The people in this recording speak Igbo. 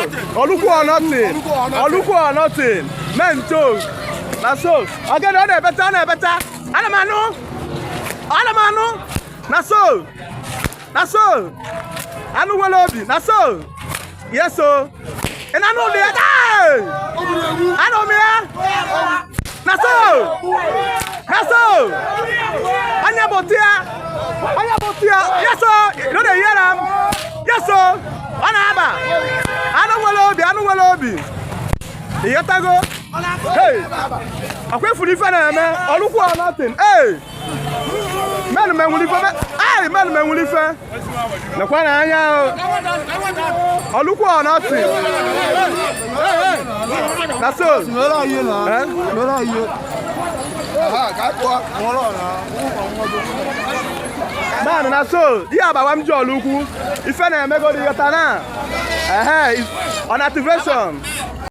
Oraukwu or nothing. Oraukwu or nothing. Men joke. Na so. Again, on a better. Alamanu. Na so. Anu welobi. Na so. Yes, so. And I know the I know me. Na so. Anya botia. Yes, sir. You know they hear them. Yes, sir. Anaba. Anu welobi. You go. Hey. Akwe fudi fa na me. Oraukwu or nothing. Hey. Men wuli fa. Hey, men wuli fa. Na kwa na anya. Oraukwu or nothing. Na so. Man, na so. Yeah, but I'm Oraukwu. If I na me go the yatana. On activation.